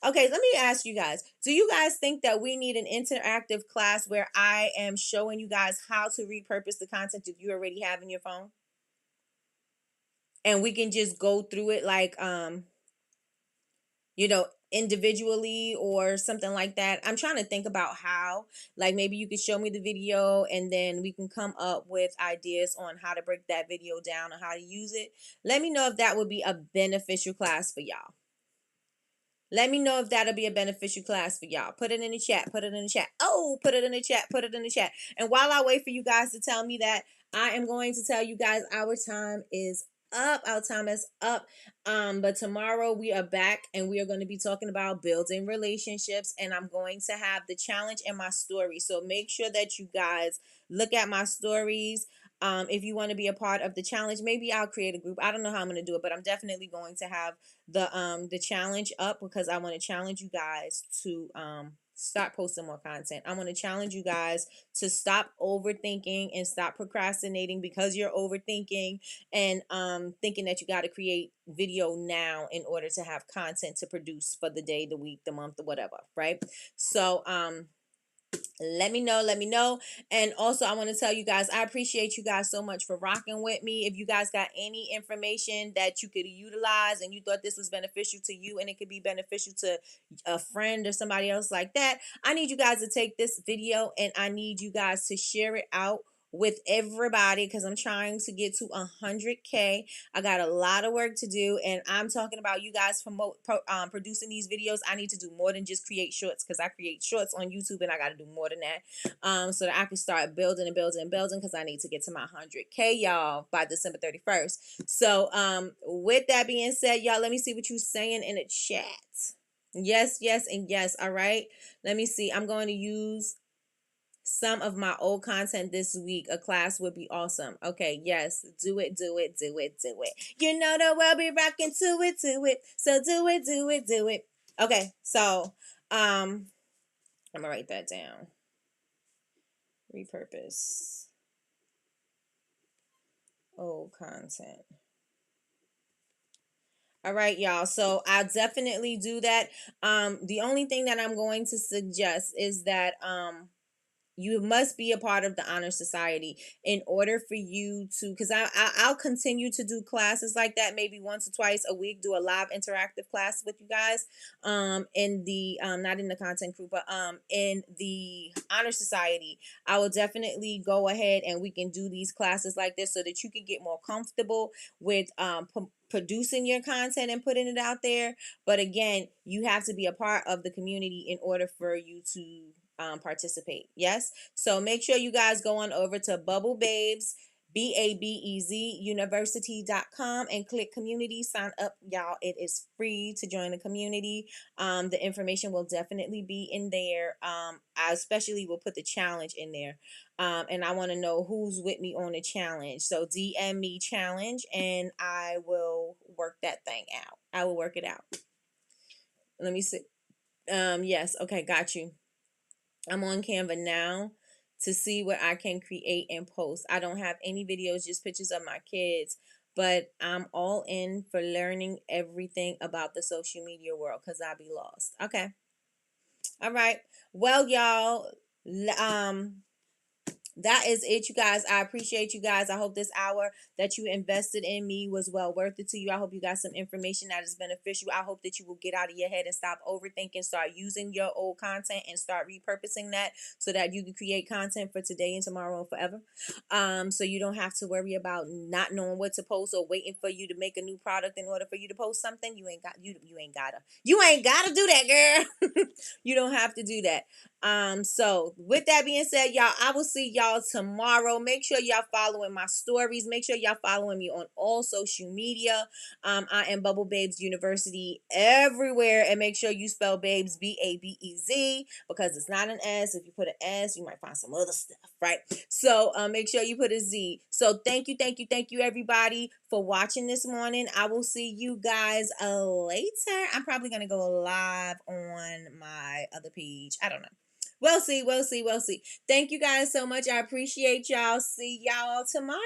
Okay, let me ask you guys. Do you guys think that we need an interactive class where I am showing you guys how to repurpose the content that you already have in your phone? And we can just go through it like individually or something like that. I'm trying to think about how, like maybe you could show me the video and then we can come up with ideas on how to break that video down and how to use it. Let me know if that would be a beneficial class for y'all. Let me know if that'll be a beneficial class for y'all. Put it in the chat. Put it in the chat. Oh, put it in the chat. Put it in the chat. And while I wait for you guys to tell me that, I am going to tell you guys our time is up. Our time is up. But tomorrow we are back and we are going to be talking about building relationships. And I'm going to have the challenge in my story. So make sure that you guys look at my stories. If you want to be a part of the challenge, maybe I'll create a group. I don't know how I'm going to do it, but I'm definitely going to have the challenge up because I want to challenge you guys to start posting more content. I want to challenge you guys to stop overthinking and stop procrastinating because you're overthinking and thinking that you got to create video now in order to have content to produce for the day, the week, the month, or whatever, right? So let me know. And also I want to tell you guys, I appreciate you guys so much for rocking with me. If you guys got any information that you could utilize and you thought this was beneficial to you and it could be beneficial to a friend or somebody else like that, I need you guys to take this video and I need you guys to share it out with everybody because I'm trying to get to 100K. I got a lot of work to do and I'm talking about you guys producing these videos. I need to do more than just create shorts because I create shorts on YouTube and I got to do more than that so that I can start building because I need to get to my 100K, y'all, by December 31st. So with that being said, y'all, let me see what you're saying in the chat. Yes, and yes. All right. Let me see. I'm going to use some of my old content this week. A class would be awesome. Okay, yes, do it. You know the world be rocking to it. So do it. Okay, so I'm gonna write that down. Repurpose old content. All right, y'all. So I'll definitely do that. The only thing that I'm going to suggest is that you must be a part of the honor society in order for you to, because I'll continue to do classes like that, maybe once or twice a week, do a live interactive class with you guys in the not in the content group, but in the honor society. I will definitely go ahead and we can do these classes like this so that you can get more comfortable with producing your content and putting it out there. But again, you have to be a part of the community in order for you to participate. Yes. So make sure you guys go on over to Bubble Babes, BABEZ University.com and click community. Sign up, y'all. It is free to join the community. The information will definitely be in there. I especially will put the challenge in there. And I want to know who's with me on the challenge. So DM me challenge and I will work that thing out. I will work it out. Let me see. Yes. Okay. Got you. I'm on Canva now to see what I can create and post. I don't have any videos, just pictures of my kids, but I'm all in for learning everything about the social media world because I'll be lost. Okay. All right. Well, y'all, that is it, you guys. I appreciate you guys. I hope this hour that you invested in me was well worth it to you. I hope you got some information that is beneficial. I hope that you will get out of your head and stop overthinking, start using your old content and start repurposing that so that you can create content for today and tomorrow and forever. So you don't have to worry about not knowing what to post or waiting for you to make a new product in order for you to post something. You ain't gotta do that, girl. You don't have to do that. So with that being said, y'all, I will see y'all tomorrow. Make sure y'all following my stories. Make sure y'all following me on all social media. I am Bubble Babes University everywhere, and make sure you spell babes BABEZ because it's not an S. If you put an S, you might find some other stuff, right? So make sure you put a Z. So thank you everybody for watching this morning. I will see you guys later. I'm probably gonna go live on my other page. I don't know. We'll see. Thank you guys so much. I appreciate y'all. See y'all tomorrow.